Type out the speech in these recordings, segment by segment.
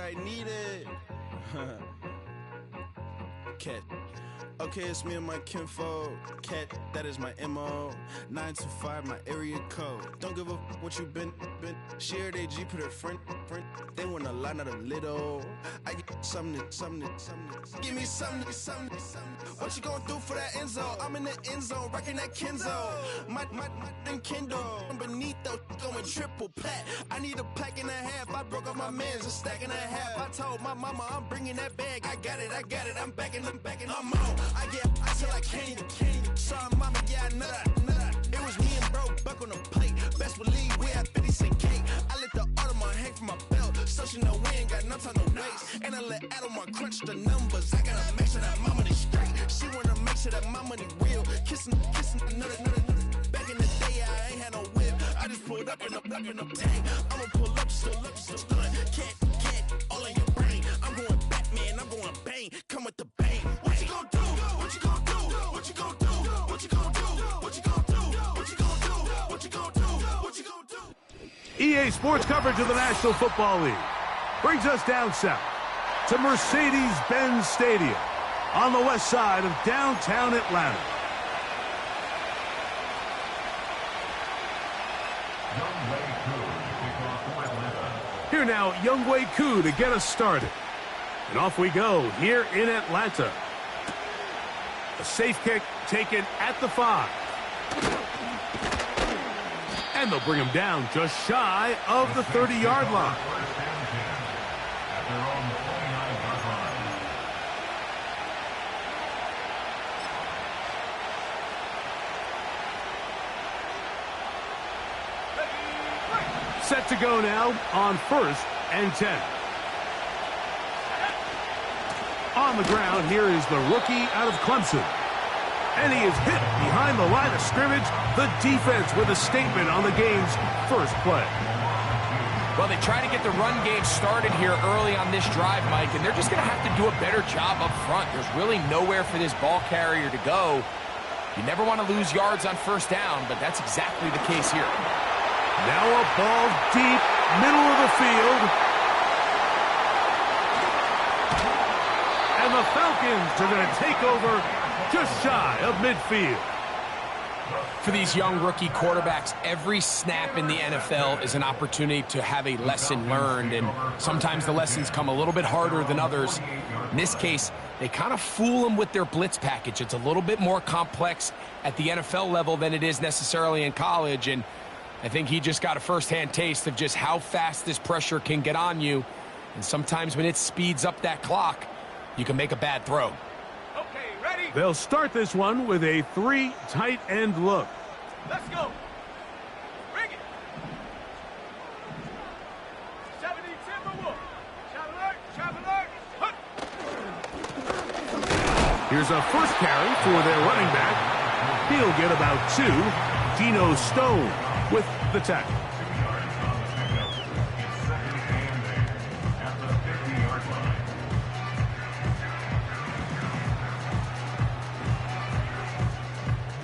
I need it. Cat. Okay, it's me and my kinfolk. Cat, that is my MO. 925, my area code. Don't give a what you been. Shared AG, put her friend. They want a lot, not a little. I get something. Give me something. What you gonna do for that Enzo? I'm in the end zone, rocking that Kenzo. My Kindle. Beneath though, going triple plat. I need a pack and a half. I broke off my mans, a stack and a half. I told my mama I'm bringing that bag. I got it. I'm backing. I'm on. I till I can't. Sorry, mama, yeah, I know that. It was me and bro, buck on the plate. Best believe we had 50 cent cake. I let the Audemars hang from my belt, so she know we ain't got no time to waste. And I let Audemars crunch the numbers. I gotta make sure that my money straight. She wanna make sure that my money real. Kissing another. Back in the day, I ain't had no whip. I just pulled up in the tank. I'ma pull up, just stun. Cat, all in your brain. I'm going Batman, I'm going bang. Come with the bang. What you gonna do? What you gonna do? What you gonna do? What you gonna do? What you gonna do? What you gonna do? What you gonna do? What you gonna do? EA Sports coverage of the National Football League brings us down south to Mercedes-Benz Stadium on the west side of downtown Atlanta. Here now, Younghoe Koo to get us started. And off we go here in Atlanta. A safe kick taken at the 5. And they'll bring him down just shy of the 30-yard line. Set to go now on 1st and 10. On the ground, here is the rookie out of Clemson. And he is hit behind the line of scrimmage. The defense with a statement on the game's first play. Well, they try to get the run game started here early on this drive, Mike, and they're just going to have to do a better job up front. There's really nowhere for this ball carrier to go. You never want to lose yards on 1st down, but that's exactly the case here. Now a ball deep, middle of the field. And the Falcons are going to take over just shy of midfield. For these young rookie quarterbacks, every snap in the NFL is an opportunity to have a lesson learned, and sometimes the lessons come a little bit harder than others. In this case, they kind of fool them with their blitz package. It's a little bit more complex at the NFL level than it is necessarily in college, and I think he just got a first-hand taste of just how fast this pressure can get on you, and sometimes when it speeds up that clock, you can make a bad throw. Okay, ready? They'll start this one with a 3 tight end look. Let's go. Bring it. 70 Timberwolf. Traveler. Here's a first carry for their running back. He'll get about 2. Geno Stone with the tackle.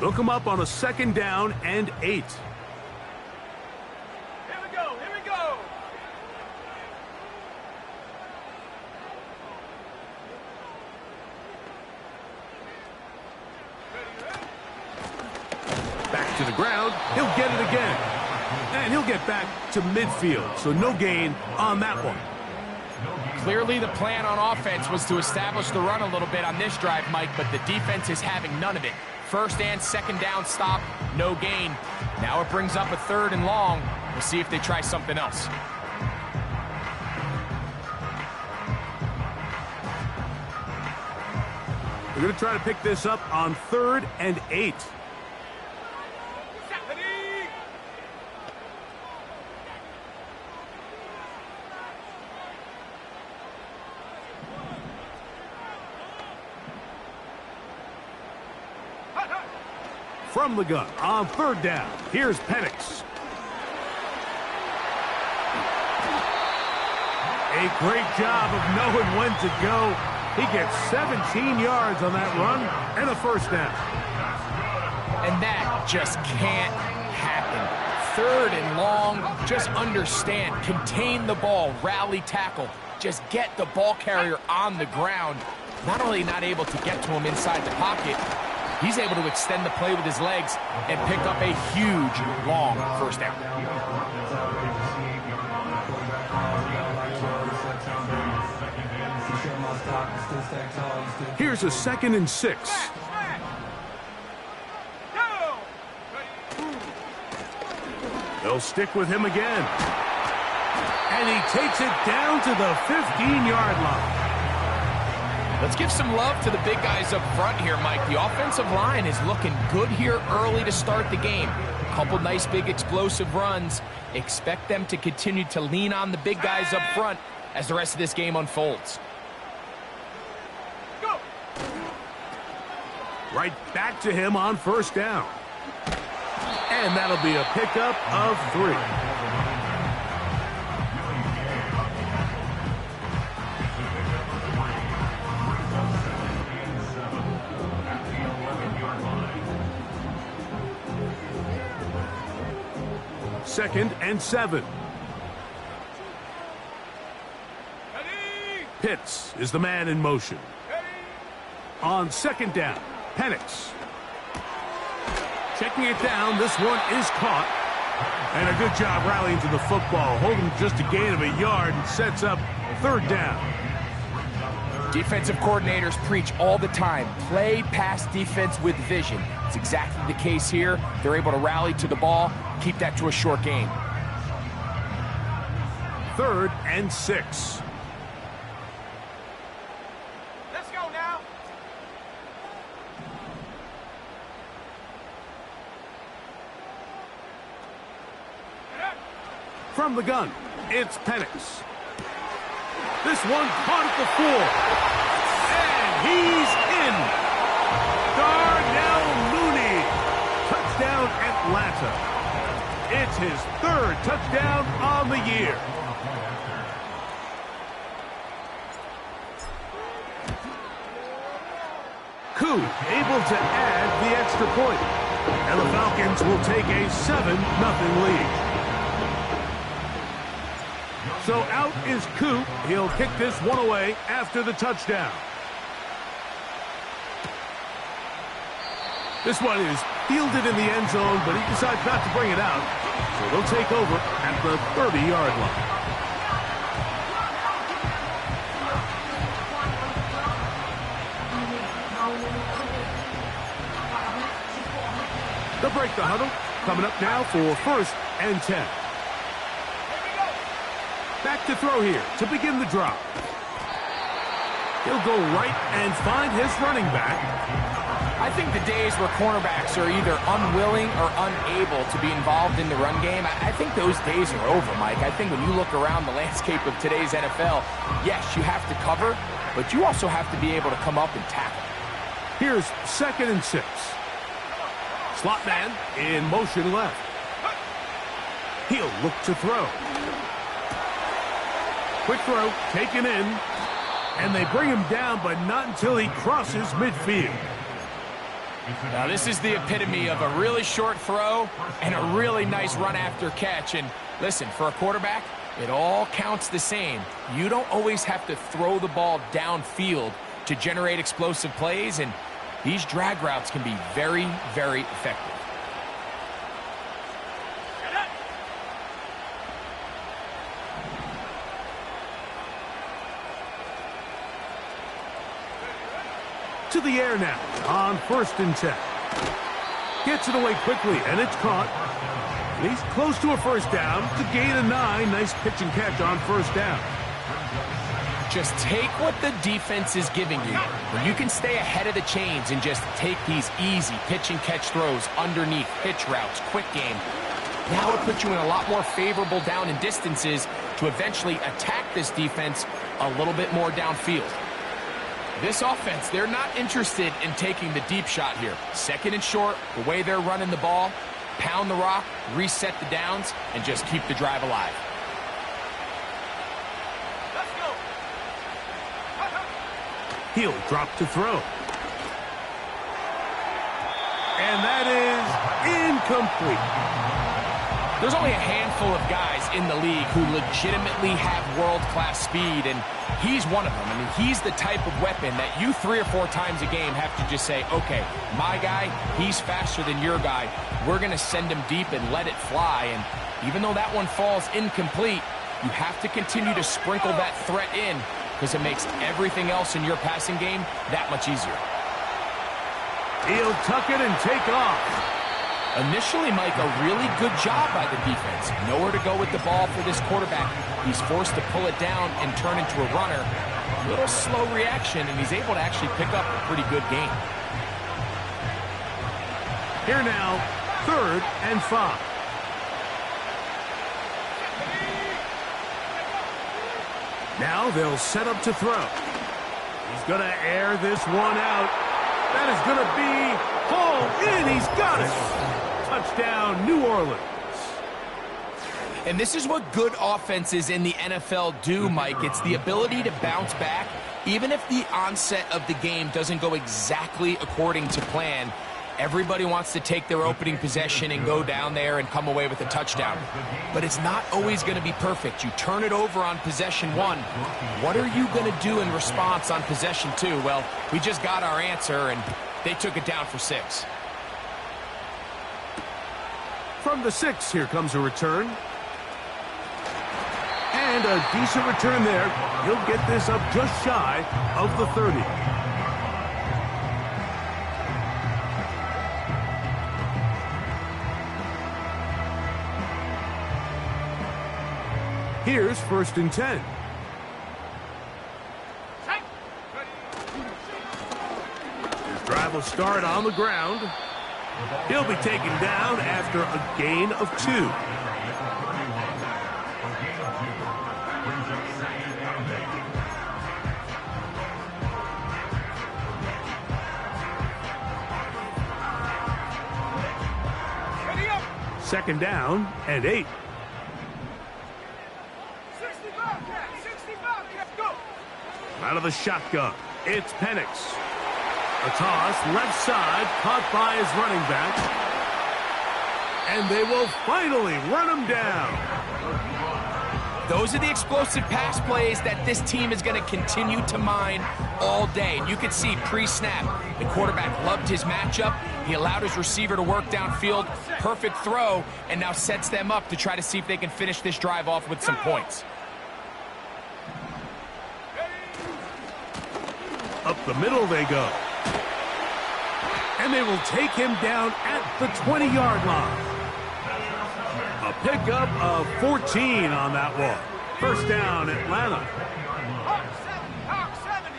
They'll come up on a 2nd down and 8. Here we go. Back to the ground. He'll get it again. And he'll get back to midfield, so no gain on that one. Clearly the plan on offense was to establish the run a little bit on this drive, Mike, but the defense is having none of it. 1st and 2nd down stop, no gain. Now it brings up a 3rd and long. We'll see if they try something else. We're going to try to pick this up on 3rd and 8. From the gun on 3rd down, here's Penix. A great job of knowing when to go. He gets 17 yards on that run and a 1st down. And that just can't happen. 3rd and long, just understand, contain the ball, rally tackle. just get the ball carrier on the ground. Not only not able to get to him inside the pocket, he's able to extend the play with his legs and pick up a huge, long first down. Here's a 2nd and 6. They'll stick with him again. And he takes it down to the 15-yard line. Let's give some love to the big guys up front here, Mike. The offensive line is looking good here early to start the game. A couple nice big explosive runs. Expect them to continue to lean on the big guys up front as the rest of this game unfolds. Go. Right back to him on first down. And that'll be a pickup of 3. Second and 7. Ready. Pitts is the man in motion. Ready. On 2nd down, Penix. Checking it down, this one is caught. And a good job rallying to the football, holding just a gain of a yard and sets up 3rd down. Defensive coordinators preach all the time, play pass defense with vision. It's exactly the case here. They're able to rally to the ball, keep that to a short gain. 3rd and 6. Let's go now. From the gun, it's Penix. This one caught at the 4. And he's in. Darnell Mooney. Touchdown Atlanta. It's his 3rd touchdown on the year. Koo able to add the extra point. And the Falcons will take a 7-0 lead. So out is Koo. He'll kick this one away after the touchdown. This one is fielded in the end zone, but he decides not to bring it out. So they'll take over at the 30-yard line. They'll break the huddle. Coming up now for 1st and 10. Back to throw here to begin the drop. He'll go right and find his running back. I think the days where cornerbacks are either unwilling or unable to be involved in the run game, I think those days are over, Mike. I think when you look around the landscape of today's NFL, yes, you have to cover, but you also have to be able to come up and tackle. Here's 2nd and 6. Slot man in motion left. He'll look to throw. Quick throw, taken in, and they bring him down, but not until he crosses midfield. Now, this is the epitome of a really short throw and a really nice run after catch. And listen, for a quarterback, it all counts the same. You don't always have to throw the ball downfield to generate explosive plays, and these drag routes can be very, very effective. To the air now on 1st and 10. Gets it away quickly, and it's caught. And he's close to a 1st down to gain a 9. Nice pitch and catch on 1st down. Just take what the defense is giving you. When you can stay ahead of the chains and just take these easy pitch and catch throws underneath, pitch routes, quick game, now it puts you in a lot more favorable down and distances to eventually attack this defense a little bit more downfield. This offense, they're not interested in taking the deep shot here. 2nd and short, the way they're running the ball, pound the rock, reset the downs, and just keep the drive alive. Let's go. He'll drop to throw. And that is incomplete. There's only a handful of guys in the league who legitimately have world-class speed, and he's one of them. I mean, he's the type of weapon that you 3 or 4 times a game have to just say, okay, my guy, he's faster than your guy. We're going to send him deep and let it fly. And even though that one falls incomplete, you have to continue to sprinkle that threat in because it makes everything else in your passing game that much easier. He'll tuck it and take off. Initially, Mike, a really good job by the defense. Nowhere to go with the ball for this quarterback. He's forced to pull it down and turn into a runner. A little slow reaction, and he's able to actually pick up a pretty good game. Here now, 3rd and 5. Now they'll set up to throw. He's going to air this one out. That is going to be hauled in. He's got it. Touchdown, New Orleans. And this is what good offenses in the NFL do, Mike. It's the ability to bounce back. Even if the onset of the game doesn't go exactly according to plan, everybody wants to take their opening possession and go down there and come away with a touchdown. But it's not always going to be perfect. You turn it over on possession 1. What are you going to do in response on possession 2? Well, we just got our answer, and they took it down for 6. From the 6, here comes a return. And a decent return there. He'll get this up just shy of the 30. Here's 1st and 10. His drive will start on the ground. He'll be taken down after a gain of 2. Second down and 8. 65, go! Out of the shotgun, it's Penix. A toss, left side, caught by his running back. And they will finally run him down. Those are the explosive pass plays that this team is going to continue to mine all day. And you can see pre-snap, the quarterback loved his matchup. He allowed his receiver to work downfield. Perfect throw, and now sets them up to try to see if they can finish this drive off with some points. Up the middle they go. And they will take him down at the 20-yard line. A pickup of 14 on that one. First down, Atlanta. Hawk 70.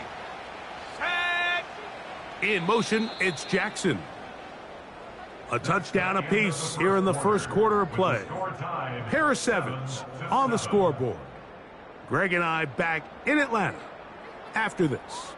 Set. In motion, it's Jackson. A touchdown apiece here in the first quarter of play. Harris Evans on the scoreboard. Greg and I back in Atlanta after this.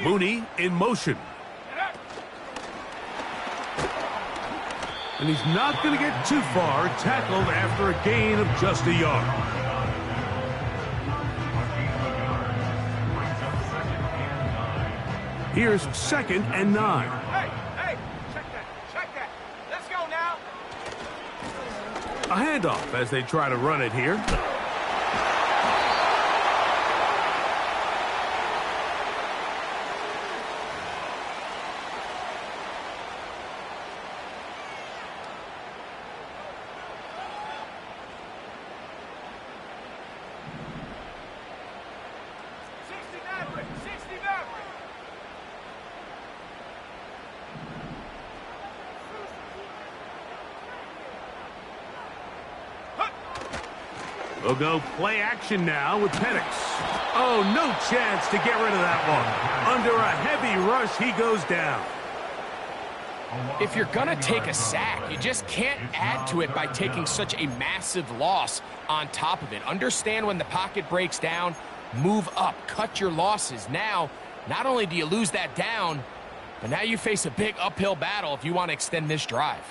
Mooney in motion. And he's not going to get too far, tackled after a gain of just a yard. Here's 2nd and 9. Hey, check that. Let's go now. A handoff as they try to run it here. We'll go play action now with Penix. Oh, no chance to get rid of that one. Under a heavy rush, he goes down. If you're going to take a sack, you just can't add to it by taking such a massive loss on top of it. Understand when the pocket breaks down, move up, cut your losses. Now, not only do you lose that down, But now you face a big uphill battle if you want to extend this drive.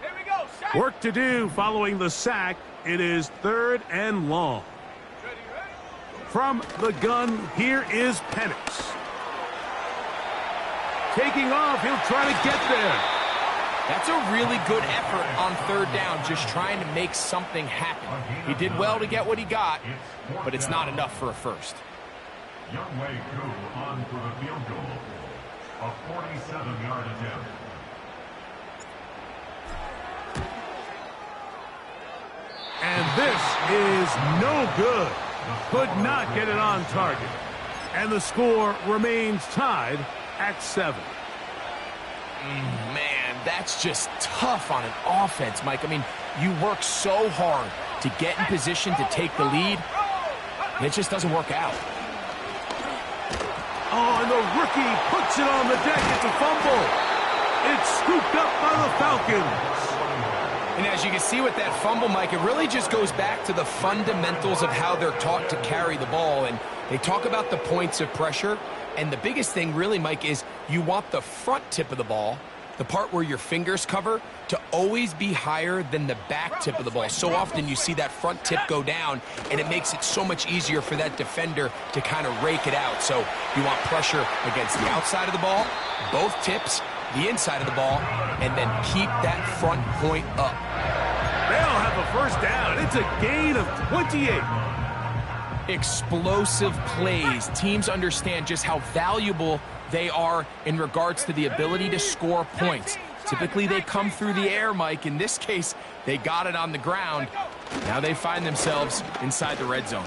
Here we go. Shot. Work to do following the sack. It is 3rd and long. Ready, ready. From the gun, here is Penix. Taking off, he'll try to get there. That's a really good effort on 3rd down, just trying to make something happen. He did well to get what he got, but it's not enough for a first. Youngway Koo on for the field goal. A 47-yard attempt. And this is no good. Could not get it on target. And the score remains tied at 7. Man, that's just tough on an offense, Mike. I mean, you work so hard to get in position to take the lead, and it just doesn't work out. Oh, and the rookie puts it on the deck. It's a fumble. It's scooped up by the Falcons. And as you can see with that fumble, Mike, it really just goes back to the fundamentals of how they're taught to carry the ball. And they talk about the points of pressure. And the biggest thing really, Mike, is you want the front tip of the ball, the part where your fingers cover, to always be higher than the back tip of the ball. So often you see that front tip go down, and it makes it so much easier for that defender to kind of rake it out. So you want pressure against the outside of the ball, both tips, the inside of the ball, and then keep that front point up. They'll have a first down. It's a gain of 28. Explosive plays. Teams understand just how valuable they are in regards to the ability to score points. Typically, they come through the air, Mike. In this case, they got it on the ground. Now they find themselves inside the red zone.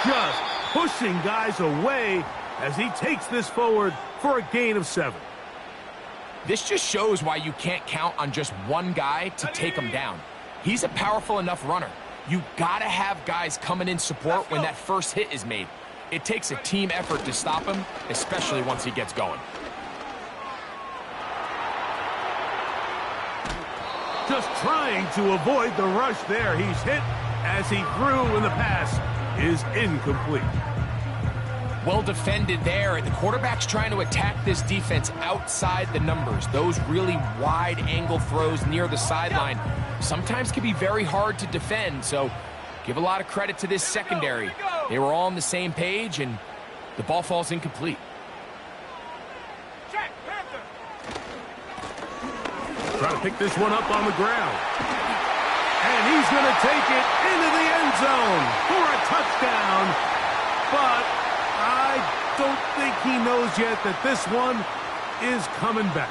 Just pushing guys away as he takes this forward for a gain of 7. This just shows why you can't count on just one guy to take him down. He's a powerful enough runner. You gotta have guys coming in support when that first hit is made. It takes a team effort to stop him, especially once he gets going. Just trying to avoid the rush there. He's hit as he threw, and the pass is incomplete. Well defended there, and the quarterback's trying to attack this defense outside the numbers. Those really wide angle throws near the sideline sometimes can be very hard to defend, so give a lot of credit to this secondary. They were all on the same page, and the ball falls incomplete. Check, Panther. Trying to pick this one up on the ground. And he's going to take it into the end zone for a touchdown, but I don't think he knows yet that this one is coming back.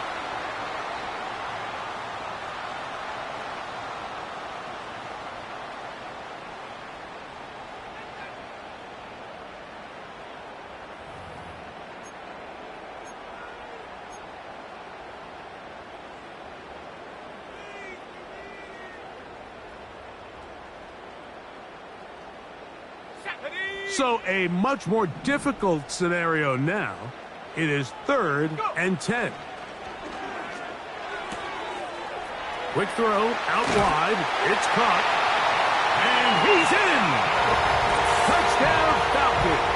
So a much more difficult scenario now. It is 3rd and 10. Quick throw out wide. It's caught. And he's in. Touchdown Falcons.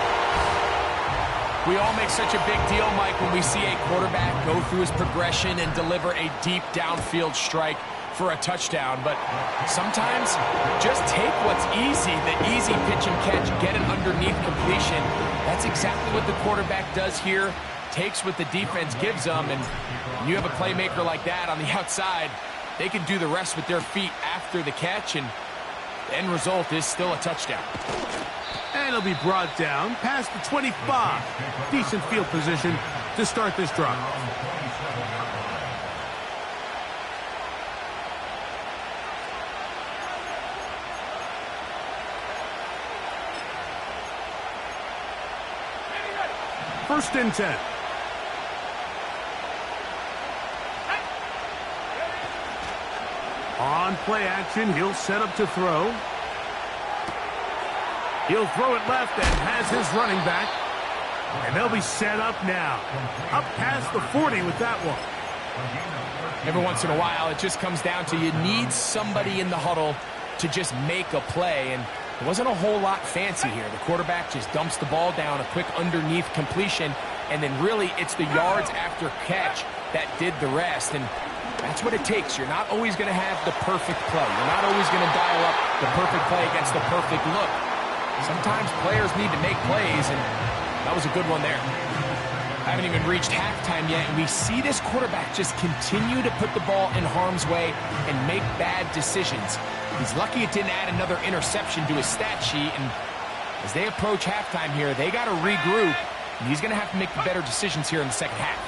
We all make such a big deal, Mike, when we see a quarterback go through his progression and deliver a deep downfield strike for a touchdown, but sometimes just take what's easy, the easy pitch and catch, get it underneath completion. That's exactly what the quarterback does here, takes what the defense gives them, and when you have a playmaker like that on the outside, they can do the rest with their feet after the catch, and the end result is still a touchdown. And he'll be brought down past the 25. Decent field position to start this drive. First and 10. On play action, he'll set up to throw. He'll throw it left and has his running back. And they'll be set up now. Up past the 40 with that one. Every once in a while, it just comes down to you need somebody in the huddle to just make a play. And it wasn't a whole lot fancy here. The quarterback just dumps the ball down, a quick underneath completion, and then really it's the yards after catch that did the rest. And that's what it takes. You're not always going to have the perfect play. You're not always going to dial up the perfect play against the perfect look. Sometimes players need to make plays, and that was a good one there. I haven't even reached halftime yet, and we see this quarterback just continue to put the ball in harm's way and make bad decisions. He's lucky it didn't add another interception to his stat sheet, and as they approach halftime here, they got to regroup, and he's going to have to make the better decisions here in the second half.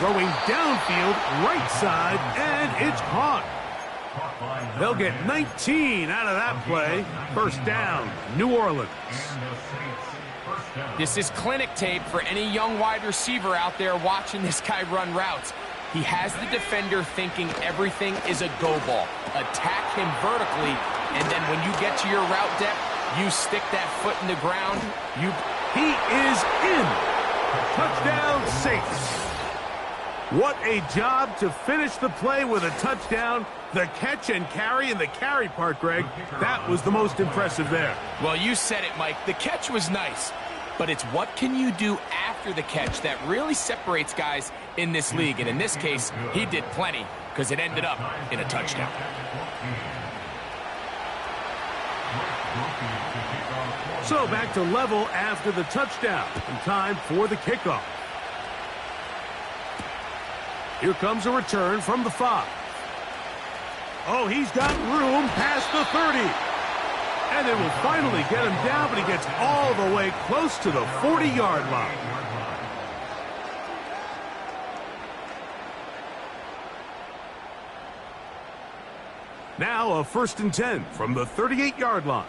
Throwing downfield, right side, and it's caught. They'll get 19 out of that play. First down, New Orleans. This is clinic tape for any young wide receiver out there watching this guy run routes. He has the defender thinking everything is a go ball. Attack him vertically, and then when you get to your route depth, you stick that foot in the ground. He is in. Touchdown, Saints. What a job to finish the play with a touchdown. The catch and carry, and the carry part, Greg, that was the most impressive there. Well, you said it, Mike. The catch was nice, but it's what can you do after the catch that really separates guys in this league. And in this case, he did plenty because it ended up in a touchdown. So back to level after the touchdown, and time for the kickoff. Here comes a return from the 5. Oh, he's got room past the 30. And it will finally get him down, but he gets all the way close to the 40-yard line. Now a 1st and 10 from the 38-yard line.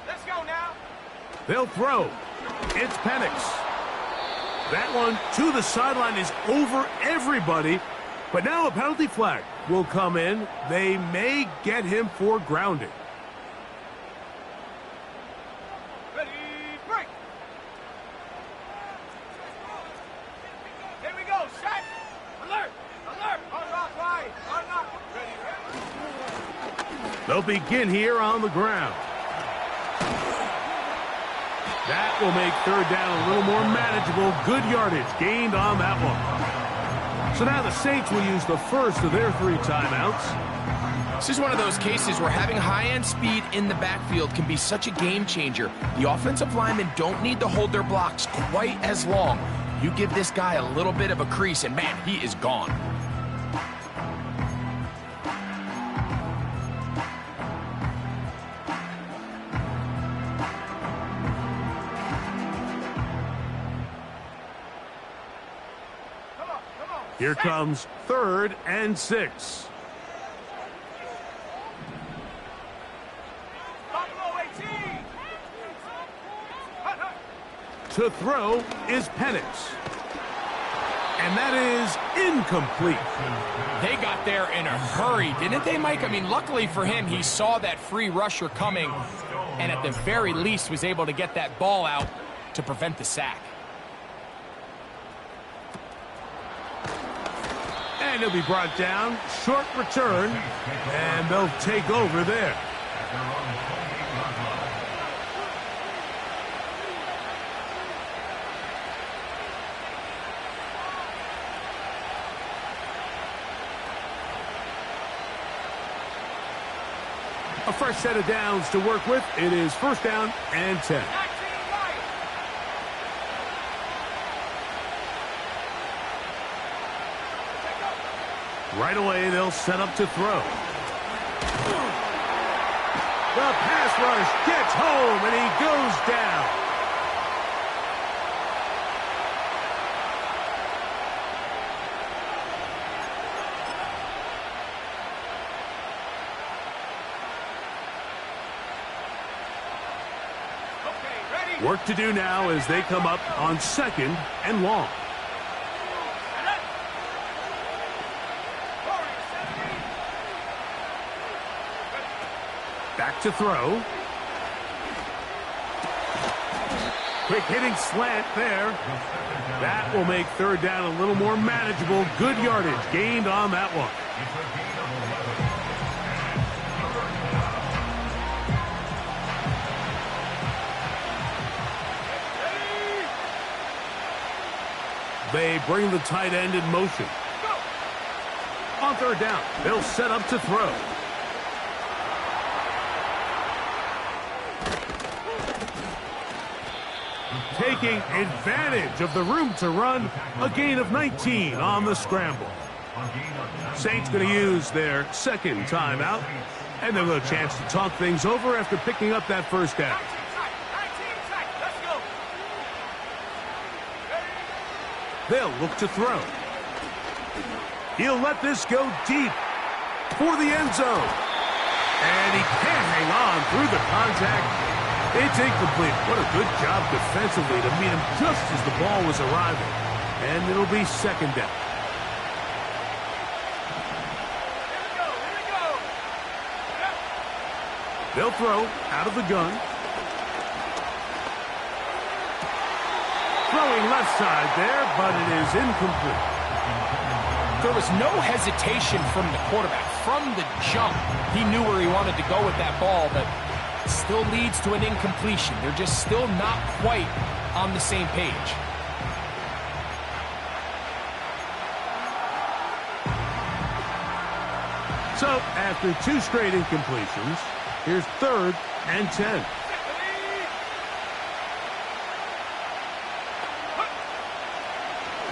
Let's go now. They'll throw. It's Penix. That one to the sideline is over everybody. But now a penalty flag will come in. They may get him for grounding. Ready, break. Here we go, set. Alert, alert. Unlock right, unlock. Ready. They'll begin here on the ground. That will make 3rd down a little more manageable. Good yardage gained on that one. So now the Saints will use the first of their 3 timeouts. This is one of those cases where having high-end speed in the backfield can be such a game changer. The offensive linemen don't need to hold their blocks quite as long. You give this guy a little bit of a crease, and man, he is gone. Here comes 3rd and 6. To throw is Penix. And that is incomplete. They got there in a hurry, didn't they, Mike? I mean, luckily for him, he saw that free rusher coming and at the very least was able to get that ball out to prevent the sack. And he'll be brought down. Short return. And they'll take over there. A fresh set of downs to work with. It is 1st down and 10. Right away, they'll set up to throw. The pass rush gets home, and he goes down. Okay, ready. Work to do now as they come up on 2nd and long. Back to throw. Quick hitting slant there. That will make third down a little more manageable. Good yardage gained on that one. They bring the tight end in motion. On third down, they'll set up to throw. Taking advantage of the room to run, a gain of 19 on the scramble. Saints going to use their second timeout, and they'll have a chance to talk things over after picking up that first down. They'll look to throw. He'll let this go deep for the end zone. And he can't hang on through the contact. It's incomplete. What a good job defensively to meet him just as the ball was arriving. And it'll be second down. Here we go. Yep. They'll throw out of the gun. Throwing left side there, but it is incomplete. There was no hesitation from the quarterback. From the jump, he knew where he wanted to go with that ball, but it still leads to an incompletion. They're just still not quite on the same page. So, after two straight incompletions, here's 3rd and 10.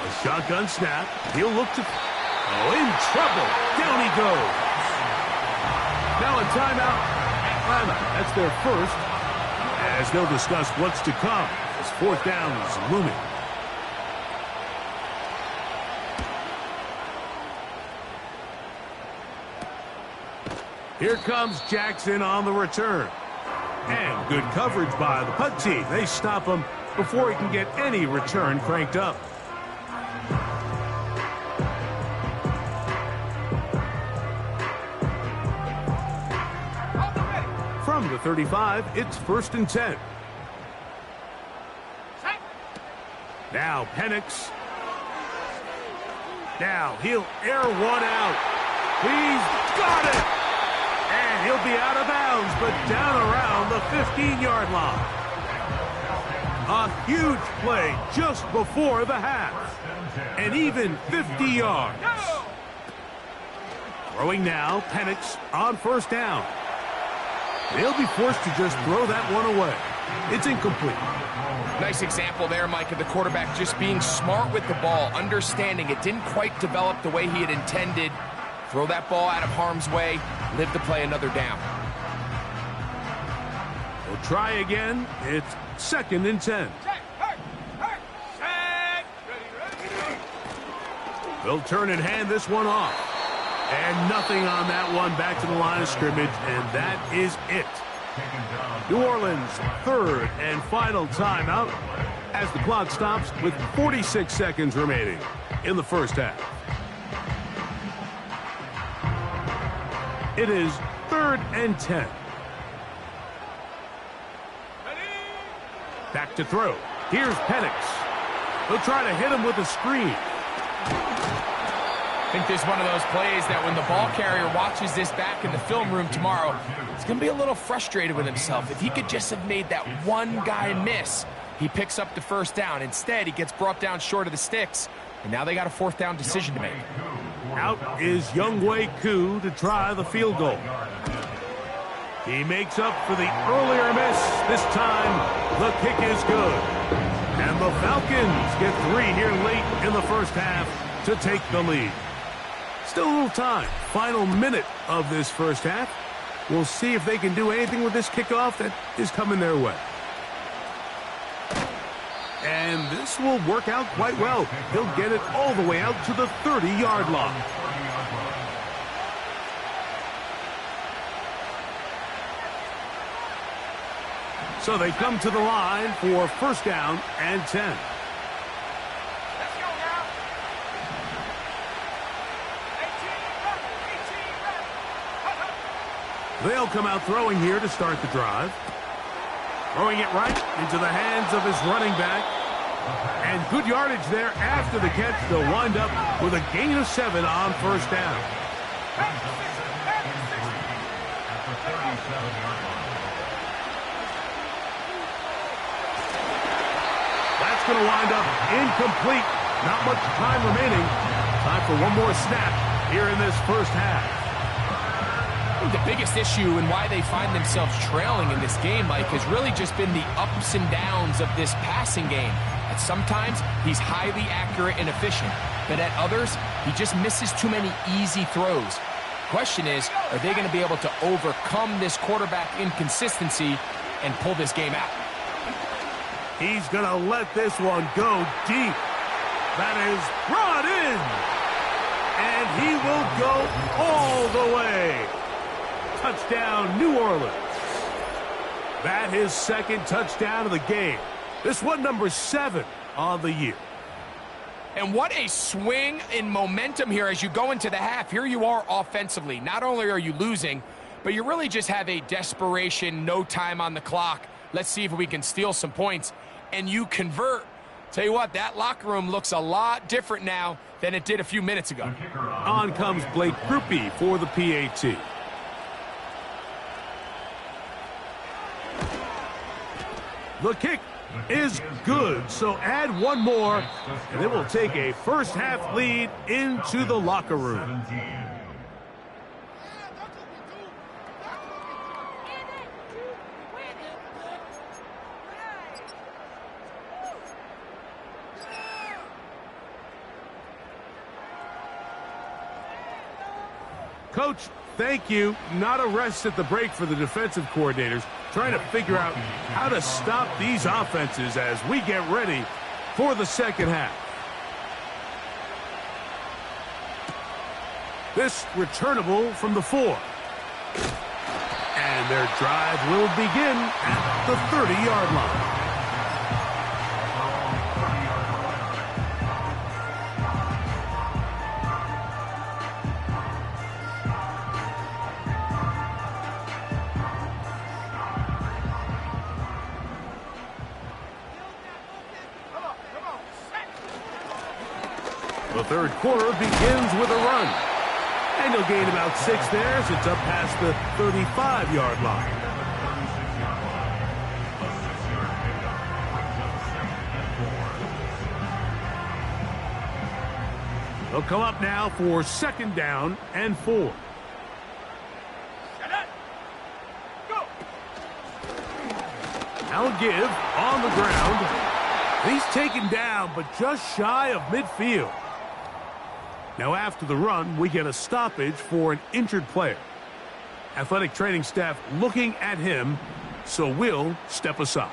A shotgun snap. He'll look to... Oh, in trouble. Down he goes. Now a timeout. Atlanta, that's their first. As they'll discuss what's to come as fourth down is looming. Here comes Jackson on the return. And good coverage by the punt team. They stop him before he can get any return cranked up. From the 35, it's 1st and 10. Now Penix. Now he'll air one out. He's got it! And he'll be out of bounds, but down around the 15-yard line. A huge play just before the half. And even 50 yards. Throwing now, Penix on first down. They'll be forced to just throw that one away. It's incomplete. Nice example there, Mike, of the quarterback just being smart with the ball, understanding it didn't quite develop the way he had intended. Throw that ball out of harm's way, live to play another down. We'll try again. It's 2nd and 10. They'll turn and hand this one off. And nothing on that one, back to the line of scrimmage, and that is it. New Orleans' 3rd and final timeout as the clock stops with 46 seconds remaining in the first half. It is 3rd and 10. Back to throw. Here's Penix. He'll try to hit him with a screen. I think this is one of those plays that when the ball carrier watches this back in the film room tomorrow, he's going to be a little frustrated with himself. If he could just have made that one guy miss, he picks up the first down. Instead, he gets brought down short of the sticks, and now they got a 4th down decision to make. Out is Younghoe Koo to try the field goal. He makes up for the earlier miss. This time, the kick is good. And the Falcons get 3 here late in the first half to take the lead. Still a little time. Final minute of this first half. We'll see if they can do anything with this kickoff that is coming their way. And this will work out quite well. He'll get it all the way out to the 30-yard line. So they come to the line for 1st down and 10. They'll come out throwing here to start the drive. Throwing it right into the hands of his running back. And good yardage there after the catch. They'll wind up with a gain of 7 on first down. That's going to wind up incomplete. Not much time remaining. Time for one more snap here in this first half. I think the biggest issue and why they find themselves trailing in this game, Mike, has really just been the ups and downs of this passing game. At sometimes, he's highly accurate and efficient, but at others, he just misses too many easy throws. Question is, are they going to be able to overcome this quarterback inconsistency and pull this game out? He's going to let this one go deep. That is brought in. And he will go all the way. Touchdown, New Orleans. That his second touchdown of the game. This one number 7 on the year. And what a swing in momentum here as you go into the half. Here you are offensively. Not only are you losing, but you really just have a desperation, no time on the clock. Let's see if we can steal some points. And you convert. Tell you what, that locker room looks a lot different now than it did a few minutes ago. On comes Blake Grupe for the PAT. The kick is good, so add one more, and it will take a first-half lead into the locker room. Coach, thank you. Not a rest at the break for the defensive coordinators, trying to figure out how to stop these offenses as we get ready for the second half. This returnable from the 4. And their drive will begin at the 30-yard line. The third quarter begins with a run. And he'll gain about 6 there as it's up past the 35-yard line. They'll come up now for 2nd down and 4. Now give on the ground. He's taken down, but just shy of midfield. Now after the run, we get a stoppage for an injured player. Athletic training staff looking at him, so we'll step aside.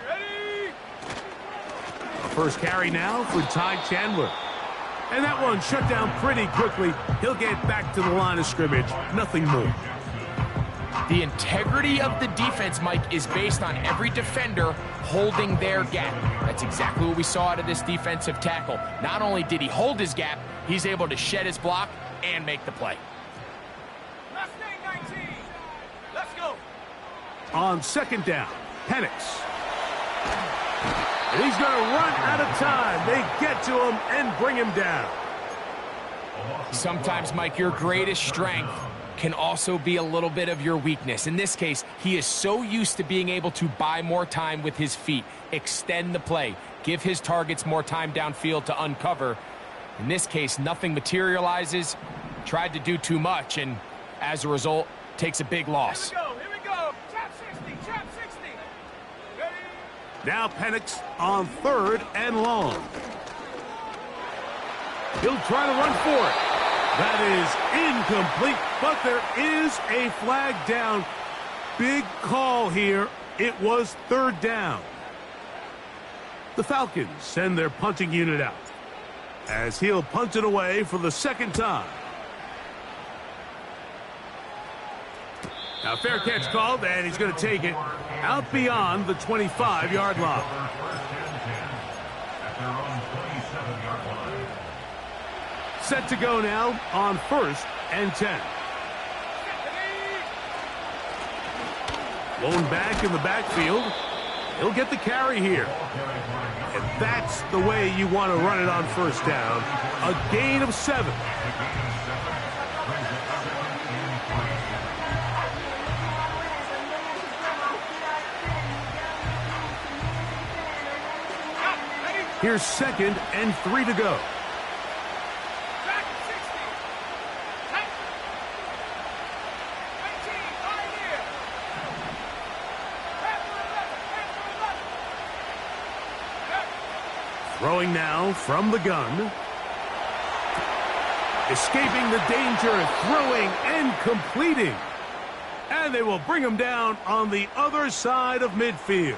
Ready. A first carry now for Ty Chandler. And that one shut down pretty quickly. He'll get back to the line of scrimmage. Nothing more. The integrity of the defense, Mike, is based on every defender holding their gap. That's exactly what we saw out of this defensive tackle. Not only did he hold his gap, he's able to shed his block and make the play. Last thing, 19. Let's go. On 2nd down, Penix. And he's going to run out of time. They get to him and bring him down. Sometimes, Mike, your greatest strength can also be a little bit of your weakness. In this case, he is so used to being able to buy more time with his feet, extend the play, give his targets more time downfield to uncover. In this case, nothing materializes, tried to do too much, and as a result, takes a big loss. Here we go. Chop 60, chop 60. Ready. Now Penix on 3rd and long. He'll try to run for it. That is incomplete, but there is a flag down. Big call here. It was 3rd down. The Falcons send their punting unit out as he'll punt it away for the 2nd time. Now fair catch called, and he's going to take it out beyond the 25-yard line. Set to go now on 1st and 10. Blown back in the backfield. He'll get the carry here. And that's the way you want to run it on first down. A gain of 7. Here's 2nd and 3 to go. Throwing now from the gun. Escaping the danger, throwing and completing. And they will bring him down on the other side of midfield.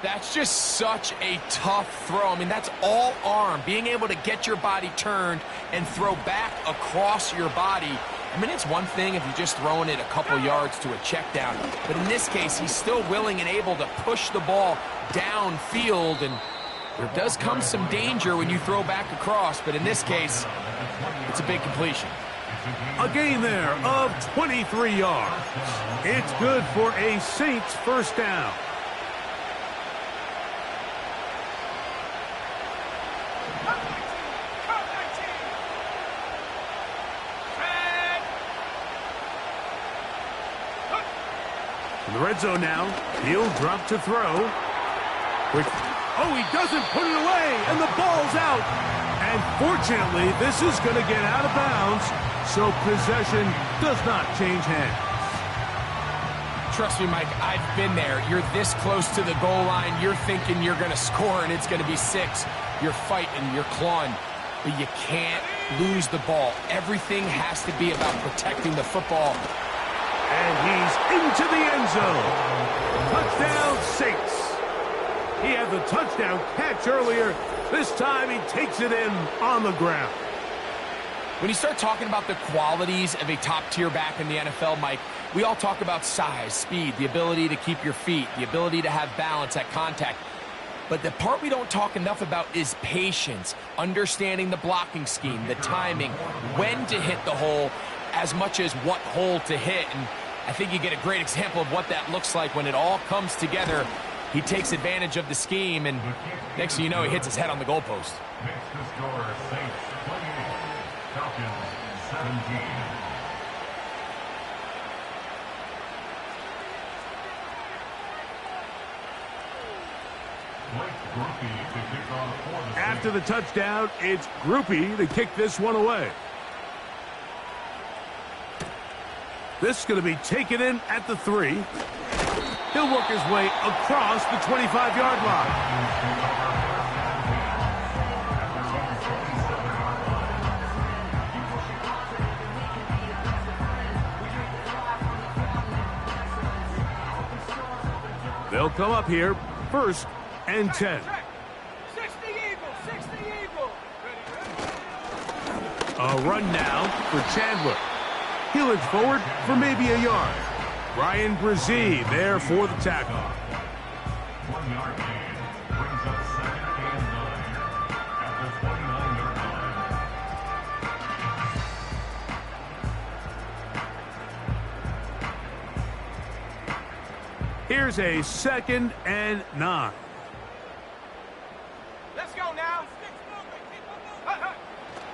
That's just such a tough throw. I mean, that's all arm. Being able to get your body turned and throw back across your body. I mean, it's one thing if you're just throwing it a couple yards to a check down. But in this case, he's still willing and able to push the ball downfield. And there does come some danger when you throw back across. But in this case, it's a big completion. A gain there of 23 yards. It's good for a Saints first down. In the red zone now, he'll drop to throw. Oh, he doesn't put it away, and the ball's out. And fortunately, this is going to get out of bounds, so possession does not change hands. Trust me, Mike, I've been there. You're this close to the goal line. You're thinking you're going to score, and it's going to be 6. You're fighting, you're clawing, but you can't lose the ball. Everything has to be about protecting the football. And he's into the end zone. Touchdown, Saints. He had the touchdown catch earlier. This time he takes it in on the ground. When you start talking about the qualities of a top-tier back in the NFL, Mike, we all talk about size, speed, the ability to keep your feet, the ability to have balance at contact. But the part we don't talk enough about is patience, understanding the blocking scheme, the timing, when to hit the hole, as much as what hole to hit. And I think you get a great example of what that looks like when it all comes together. He takes advantage of the scheme, and next thing you know, he hits his head on the goalpost. Makes the score Saints 28, Falcons 17. After the touchdown, it's Groupie to kick this one away. This is going to be taken in at the 3. He'll work his way across the 25-yard line. They'll come up here, 1st and 10. 60 Eagles, 60 Eagles. A run now for Chandler. He'll edge forward for maybe a yard. Ryan Brzee there for the tackle. 1 yard gain brings up 2nd and 9 at the 29-yard line. Here's a 2nd and 9. Let's go now.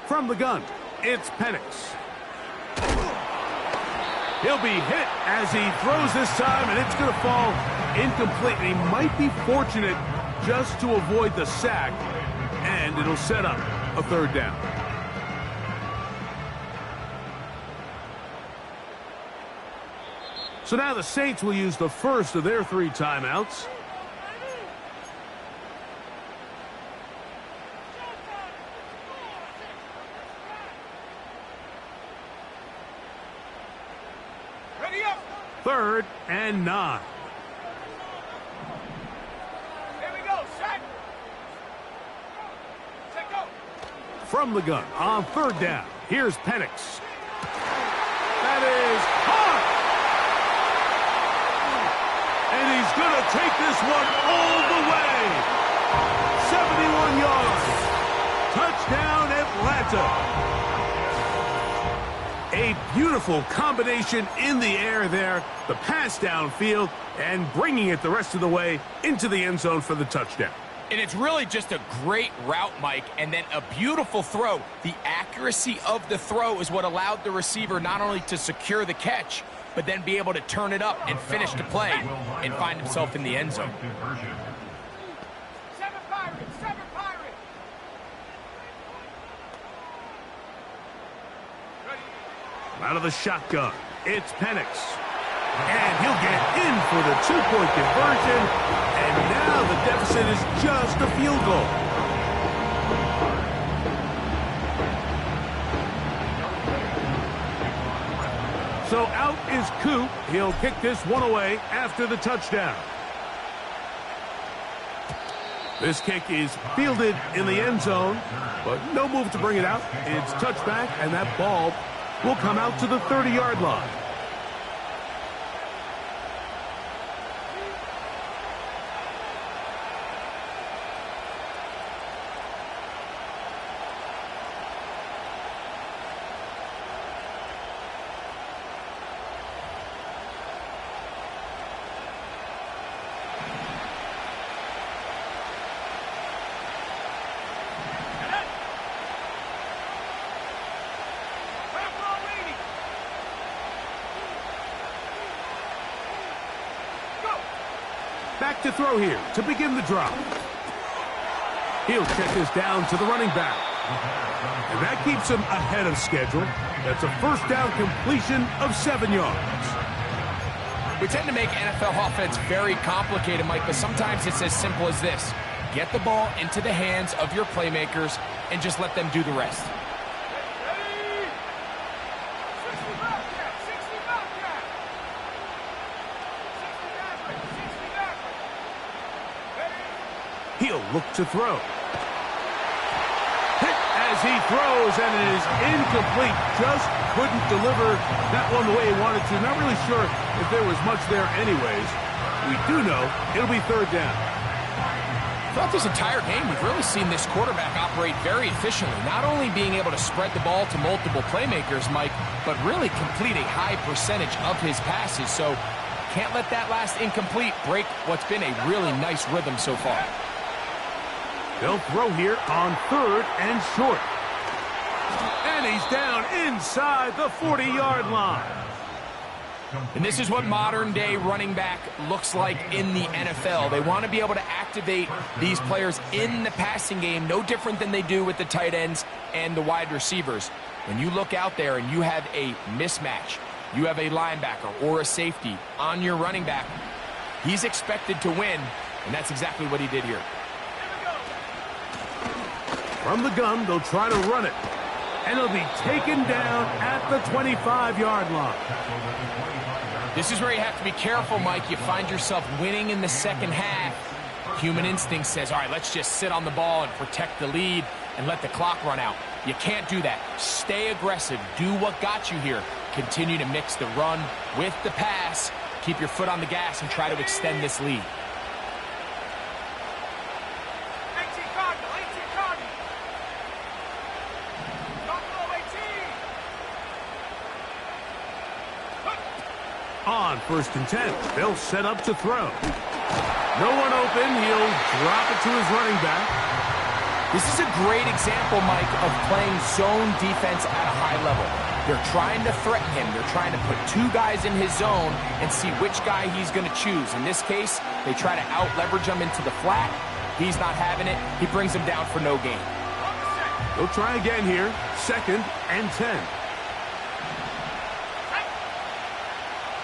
From the gun, it's Penix. He'll be hit as he throws this time, and it's going to fall incomplete. And he might be fortunate just to avoid the sack, and it'll set up a 3rd down. So now the Saints will use the first of their 3 timeouts. Ready up. 3rd and 9. Here we go. Set. Set go. From the gun on 3rd down. Here's Penix. That is hot. And he's going to take this one all the way. 71 yards. Touchdown, Atlanta. A beautiful combination in the air there, the pass downfield, and bringing it the rest of the way into the end zone for the touchdown. And it's really just a great route, Mike, and then a beautiful throw. The accuracy of the throw is what allowed the receiver not only to secure the catch, but then be able to turn it up and finish the play and find himself in the end zone. Seven Pirates! Seven Pirates! Out of the shotgun, it's Penix. And he'll get in for the two-point conversion. And now the deficit is just a field goal. So out is Coop. He'll kick this one away after the touchdown. This kick is fielded in the end zone, but no move to bring it out. It's touchback, and that ball will come out to the 30-yard line. Back to throw here to begin the drop. He'll check this down to the running back. And that keeps him ahead of schedule. That's a first down completion of 7 yards. We tend to make NFL offense very complicated, Mike, but sometimes it's as simple as this. Get the ball into the hands of your playmakers and just let them do the rest. Ready? 60 back there! 60 back there! 60 back! 60 back! Ready? He'll look to throw. Hit as he throws, and it is incomplete. Just couldn't deliver that one the way he wanted to. Not really sure if there was much there anyways. We do know it'll be third down. Throughout this entire game, we've really seen this quarterback operate very efficiently, not only being able to spread the ball to multiple playmakers, Mike, but really complete a high percentage of his passes. So can't let that last incomplete break what's been a really nice rhythm so far. They'll throw here on third and short. And he's down inside the 40-yard line. And this is what modern-day running back looks like in the NFL. They want to be able to activate these players in the passing game, no different than they do with the tight ends and the wide receivers. When you look out there and you have a mismatch, you have a linebacker or a safety on your running back, he's expected to win, and that's exactly what he did here. From the gun, they'll try to run it. And he'll be taken down at the 25-yard line. This is where you have to be careful, Mike. You find yourself winning in the second half. Human instinct says, all right, let's just sit on the ball and protect the lead and let the clock run out. You can't do that. Stay aggressive. Do what got you here. Continue to mix the run with the pass. Keep your foot on the gas and try to extend this lead. 18 Cardinal! 18 Cardinal! Buffalo 18! On first and 10, they'll set up to throw. No one open. He'll drop it to his running back. This is a great example, Mike, of playing zone defense at a high level. They're trying to threaten him. They're trying to put two guys in his zone and see which guy he's going to choose. In this case, they try to out-leverage him into the flat. He's not having it. He brings him down for no gain. They'll try again here. Second and 10.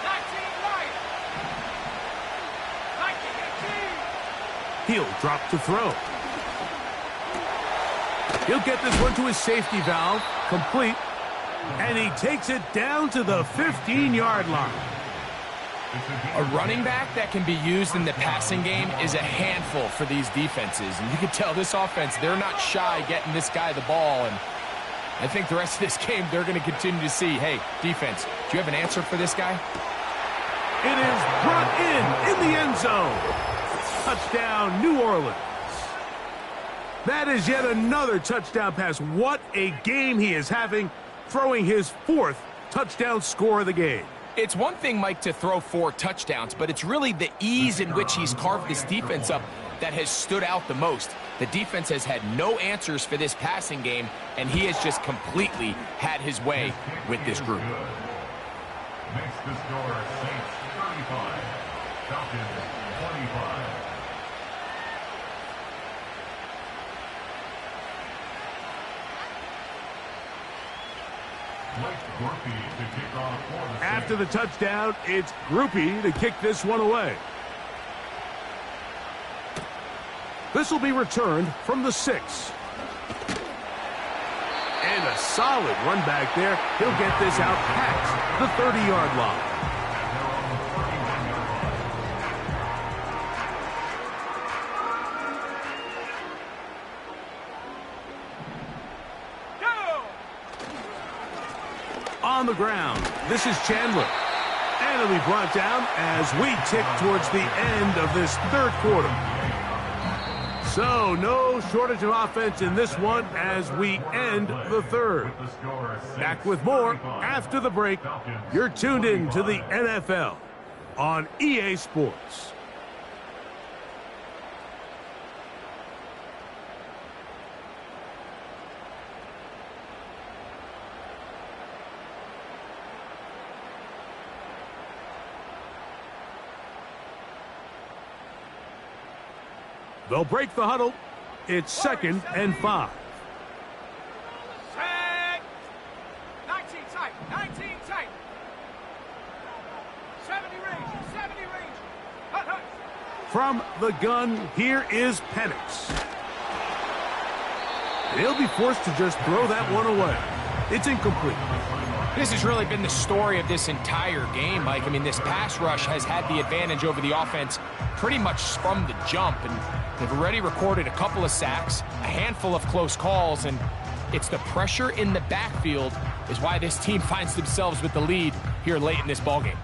19 Lions! 19 18! He'll drop to throw. He'll get this one to his safety valve, complete, and he takes it down to the 15-yard line. A running back that can be used in the passing game is a handful for these defenses. And you can tell this offense, they're not shy getting this guy the ball. And I think the rest of this game, they're going to continue to see, hey, defense, do you have an answer for this guy? It is brought in the end zone. Touchdown, New Orleans. That is yet another touchdown pass. What a game he is having, throwing his fourth touchdown score of the game. It's one thing, Mike, to throw 4 touchdowns, but it's really the ease in which he's carved this defense up that has stood out the most. The defense has had no answers for this passing game, and he has just completely had his way with this group. Makes the score Saints 35, Falcons 25. After the touchdown, it's Grupe to kick this one away. This will be returned from the 6. And a solid run back there. He'll get this out past the 30-yard line. On the ground, this is Chandler. And it'll be brought down as we tick towards the end of this third quarter. So, no shortage of offense in this one as we end the third. Back with more after the break. You're tuned in to the NFL on EA Sports. They'll break the huddle. It's 2nd and 5. Set. 19 tight. 19 tight. 70 range. 70 range. Hut, hut. From the gun, here is Penix. He'll be forced to just throw that one away. It's incomplete. This has really been the story of this entire game, Mike. I mean, this pass rush has had the advantage over the offense pretty much from the jump, and they've already recorded a couple of sacks, a handful of close calls, and it's the pressure in the backfield is why this team finds themselves with the lead here late in this ballgame.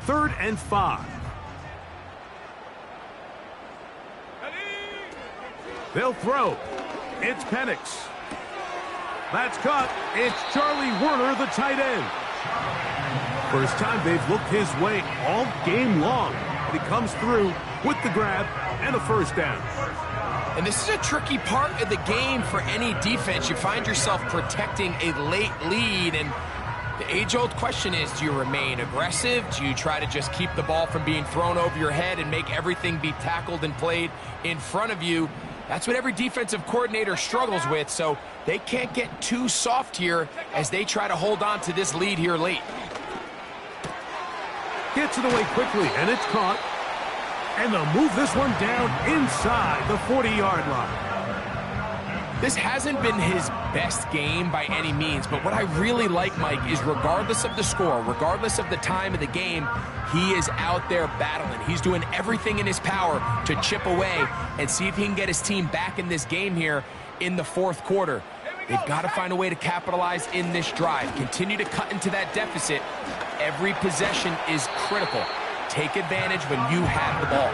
Third and 5. They'll throw. It's Penix. That's caught. It's Charlie Werner, the tight end. First time they've looked his way all game long. But he comes through with the grab and a first down. And this is a tricky part of the game for any defense. You find yourself protecting a late lead, and the age-old question is, do you remain aggressive? Do you try to just keep the ball from being thrown over your head and make everything be tackled and played in front of you? That's what every defensive coordinator struggles with, so they can't get too soft here as they try to hold on to this lead here late. Gets it away quickly, and it's caught. And they'll move this one down inside the 40-yard line. This hasn't been his best game by any means, but what I really like, Mike, is regardless of the score, regardless of the time of the game, he is out there battling. He's doing everything in his power to chip away and see if he can get his team back in this game here in the fourth quarter. They've got to find a way to capitalize in this drive. Continue to cut into that deficit. Every possession is critical. Take advantage when you have the ball.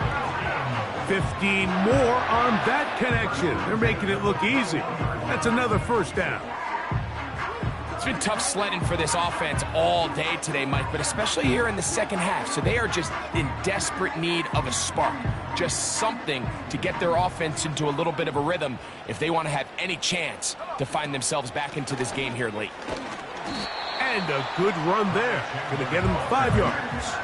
15 more on that connection. They're making it look easy. That's another first down. It's been tough sledding for this offense all day today, Mike, but especially here in the second half. So they are just in desperate need of a spark, just something to get their offense into a little bit of a rhythm if they want to have any chance to find themselves back into this game here late. And a good run there. Going to get him 5 yards.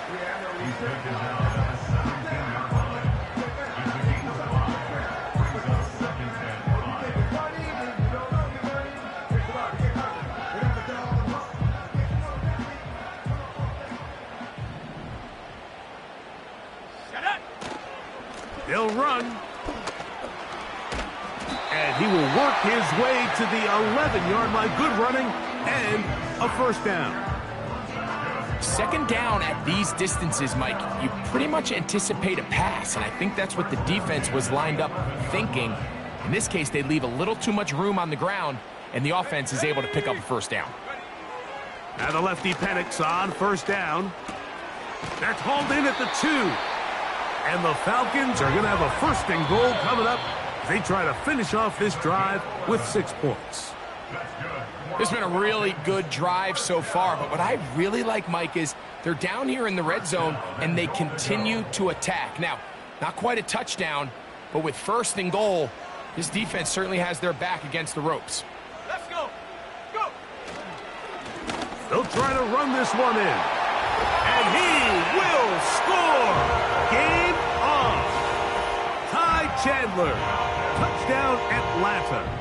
He'll run. And he will work his way to the 11-yard line. Good running and a first down. Second down at these distances, Mike, you pretty much anticipate a pass, and I think that's what the defense was lined up thinking. In this case, they leave a little too much room on the ground, and the offense is able to pick up a first down. Now the lefty Penix on first down. That's hauled in at the 2. And the Falcons are going to have a 1st and goal coming up. They try to finish off this drive with 6 points. It's been a really good drive so far, but what I really like, Mike, is they're down here in the red zone, and they continue to attack. Now, not quite a touchdown, but with 1st and goal, this defense certainly has their back against the ropes. Let's go. Go. They'll try to run this one in. And he will score! Game on! Ty Chandler. Touchdown, Atlanta.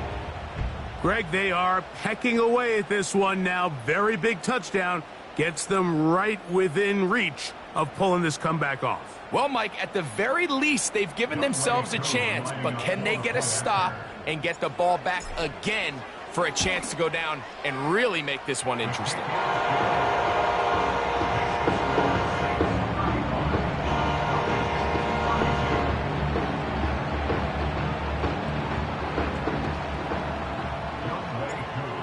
Greg, they are pecking away at this one now. Very big touchdown. Gets them right within reach of pulling this comeback off. Well, Mike, at the very least, they've given themselves a chance, but can they get a stop and get the ball back again for a chance to go down and really make this one interesting?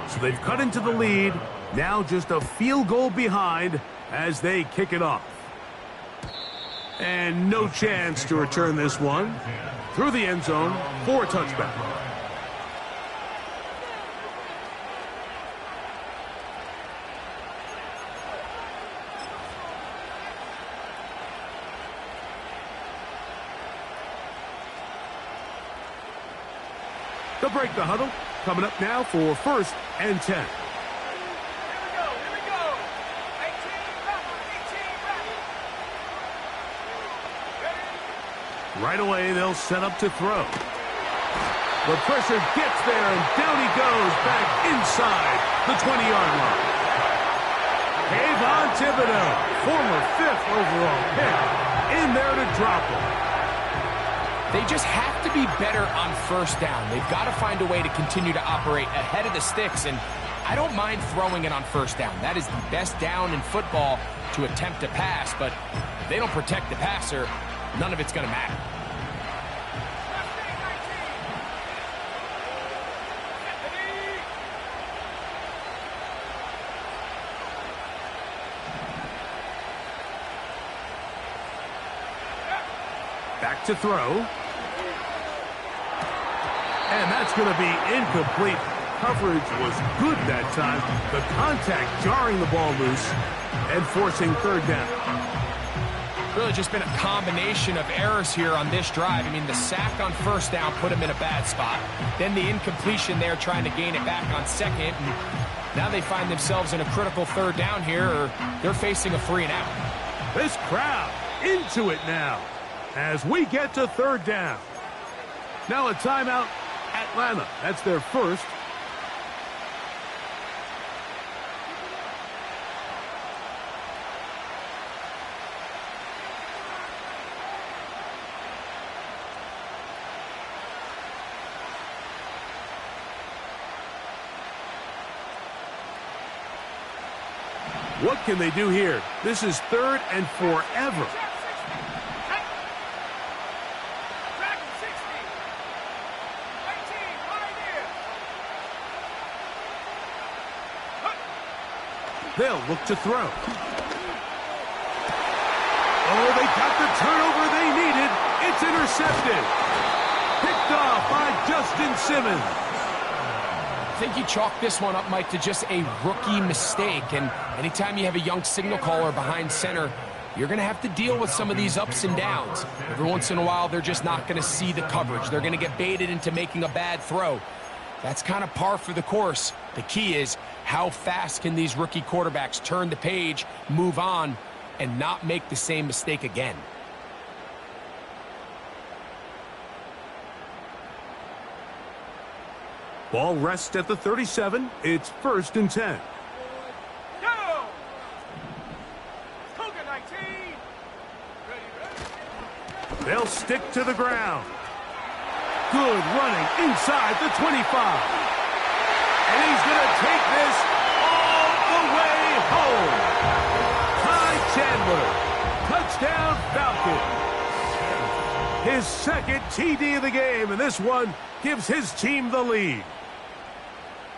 So they've cut into the lead. Now just a field goal behind as they kick it off. And no chance to return this one through the end zone for a touchback. They'll break the huddle. Coming up now for 1st and 10. Here we go. Here we go. 18 back. 18 back. Ready? Right away, they'll set up to throw. The pressure gets there, and down he goes back inside the 20-yard line. Kayvon Thibodeaux, former 5th overall pick, in there to drop him. They just have to be better on 1st down. They've got to find a way to continue to operate ahead of the sticks, and I don't mind throwing it on 1st down. That is the best down in football to attempt to pass, but if they don't protect the passer, none of it's going to matter. Back to throw. And that's going to be incomplete. Coverage was good that time. The contact jarring the ball loose and forcing 3rd down. Really just been a combination of errors here on this drive. I mean, the sack on 1st down put him in a bad spot. Then the incompletion there trying to gain it back on 2nd. And now they find themselves in a critical 3rd down here, or they're facing a 3 and out. This crowd into it now as we get to 3rd down. Now a timeout, Atlanta. That's their 1st. What can they do here? This is 3rd and forever. They'll look to throw. Oh, they got the turnover they needed. It's intercepted. Picked off by Justin Simmons. I think you chalk this one up, Mike, to just a rookie mistake. And anytime you have a young signal caller behind center, you're going to have to deal with some of these ups and downs. Every once in a while, they're just not going to see the coverage. They're going to get baited into making a bad throw. That's kind of par for the course. The key is how fast can these rookie quarterbacks turn the page, move on, and not make the same mistake again. Ball rests at the 37. It's 1st and 10. Go! Cougar 19. Ready. They'll stick to the ground. Good running inside the 25. And he's going to take this all the way home. Ty Chandler, touchdown Falcons. His 2nd TD of the game, and this one gives his team the lead.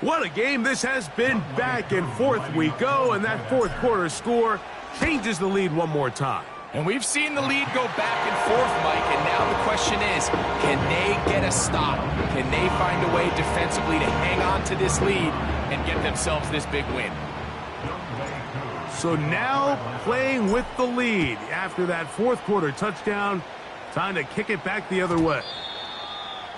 What a game this has been. Back and forth we go, and that 4th quarter score changes the lead one more time. And we've seen the lead go back and forth, Mike, and now the question is, can they get a stop? Can they find a way defensively to hang on to this lead and get themselves this big win? So now playing with the lead after that fourth quarter touchdown, time to kick it back the other way.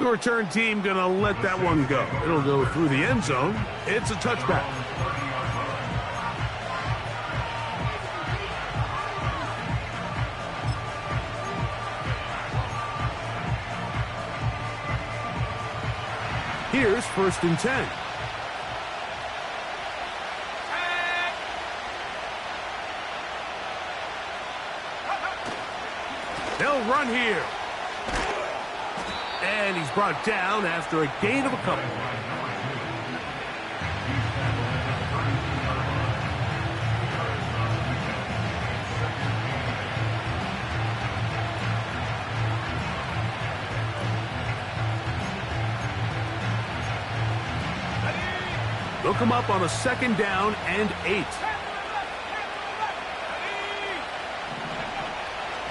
The return team going to let that one go. It'll go through the end zone. It's a touchback. Here's 1st and 10. They'll run here. And he's brought down after a gain of a couple. They'll come up on a 2nd down and 8.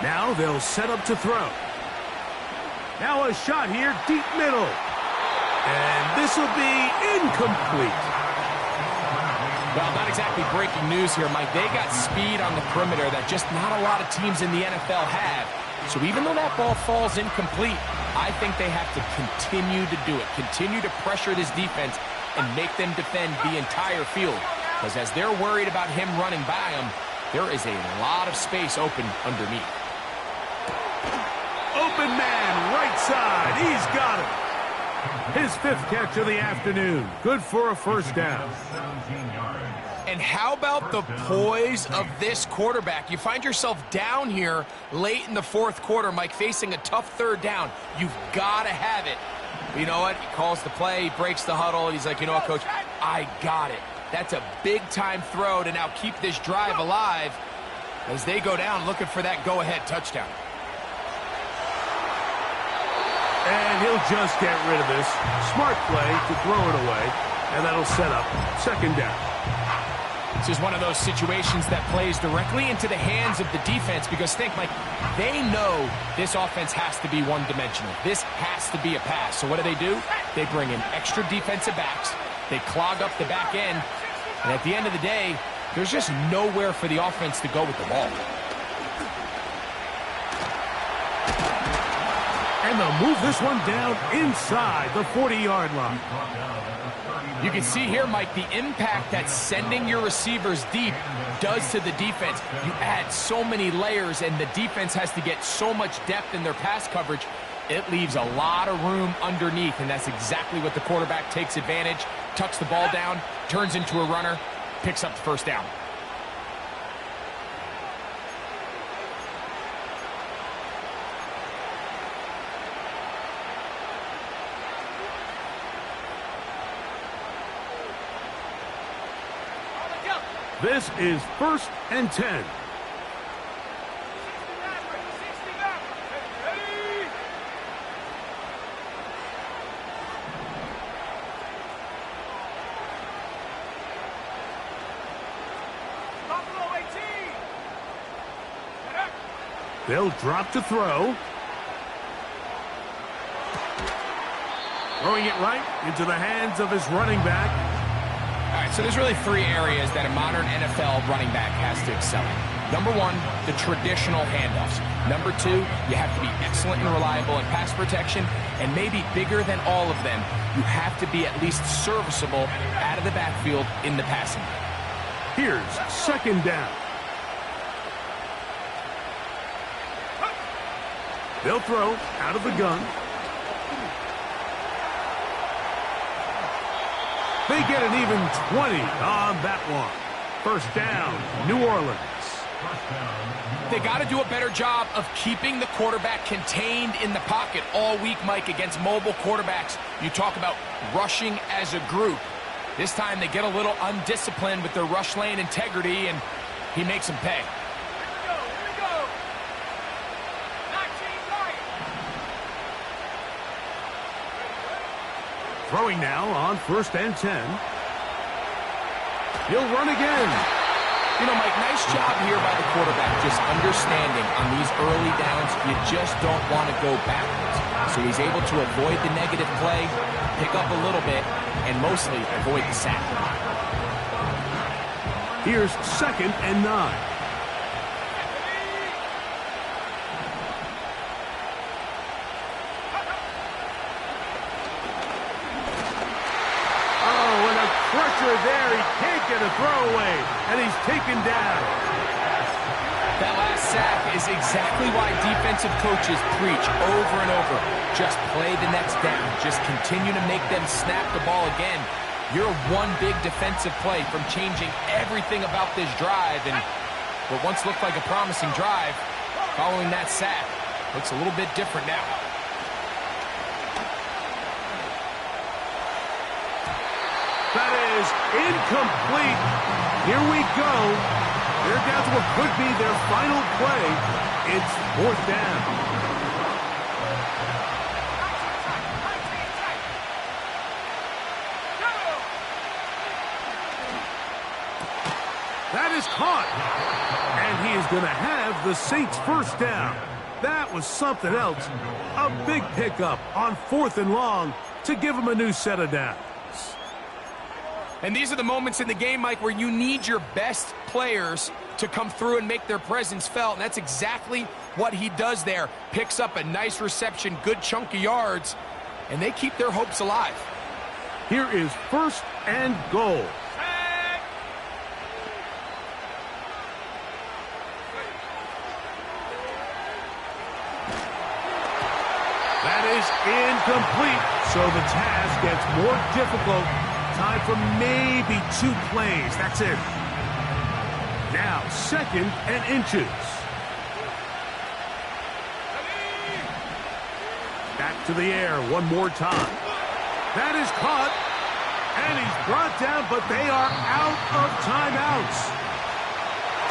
Now they'll set up to throw. Now a shot here, deep middle. And this will be incomplete. Well, not exactly breaking news here, Mike. They got speed on the perimeter that just not a lot of teams in the NFL have. So even though that ball falls incomplete, I think they have to continue to do it. Continue to pressure this defense and make them defend the entire field. Because as they're worried about him running by them, there is a lot of space open underneath. Open man, right side. He's got it. His 5th catch of the afternoon. Good for a 1st down. And how about the poise of this quarterback? You find yourself down here late in the 4th quarter, Mike, facing a tough 3rd down. You've got to have it. But you know what? He calls the play, he breaks the huddle, and he's like, you know what, Coach? I got it. That's a big-time throw to now keep this drive alive as they go down looking for that go-ahead touchdown. And he'll just get rid of this. Smart play to throw it away, and that'll set up 2nd down. This is one of those situations that plays directly into the hands of the defense because think, Mike, they know this offense has to be one-dimensional. This has to be a pass. So what do? They bring in extra defensive backs. They clog up the back end. And at the end of the day, there's just nowhere for the offense to go with the ball. And they'll move this one down inside the 40-yard line. You can see here, Mike, the impact that sending your receivers deep does to the defense. You add so many layers, and the defense has to get so much depth in their pass coverage. It leaves a lot of room underneath, and that's exactly what the quarterback takes advantage, tucks the ball down, turns into a runner, picks up the 1st down. This is 1st and 10. They'll drop to throw. Throwing it right into the hands of his running back. All right, so there's really 3 areas that a modern NFL running back has to excel in. Number 1, the traditional handoffs. Number 2, you have to be excellent and reliable in pass protection. And maybe bigger than all of them, you have to be at least serviceable out of the backfield in the passing game. Here's 2nd down. They'll throw out of the gun. They get an even 20 on that one. 1st down, New Orleans. They got to do a better job of keeping the quarterback contained in the pocket all week, Mike, against mobile quarterbacks. You talk about rushing as a group. This time they get a little undisciplined with their rush lane integrity, and he makes them pay. Here we go. 19 right. Throwing now on 1st and 10. He'll run again. You know, Mike, nice job here by the quarterback, just understanding on these early downs, you just don't want to go backwards. So he's able to avoid the negative play, pick up a little bit, and mostly avoid the sack. Here's 2nd and 9. Pressure there, he can't get a throwaway, and he's taken down. That last sack is exactly why defensive coaches preach over and over. Just play the next down. Just continue to make them snap the ball again. You're one big defensive play from changing everything about this drive, and what once looked like a promising drive, following that sack, looks a little bit different now. That is incomplete. Here we go. They're down to what could be their final play. It's 4th down. That is caught. And he is going to have the Saints' 1st down. That was something else. A big pickup on 4th and long to give him a new set of downs. And these are the moments in the game, Mike, where you need your best players to come through and make their presence felt. And that's exactly what he does there. Picks up a nice reception, good chunk of yards, and they keep their hopes alive. Here is 1st and goal. That is incomplete, so the task gets more difficult. Time for maybe 2 plays. That's it. Now, 2nd and inches. Back to the air one more time. That is caught. And he's brought down, but they are out of timeouts.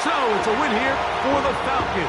So it's a win here for the Falcons.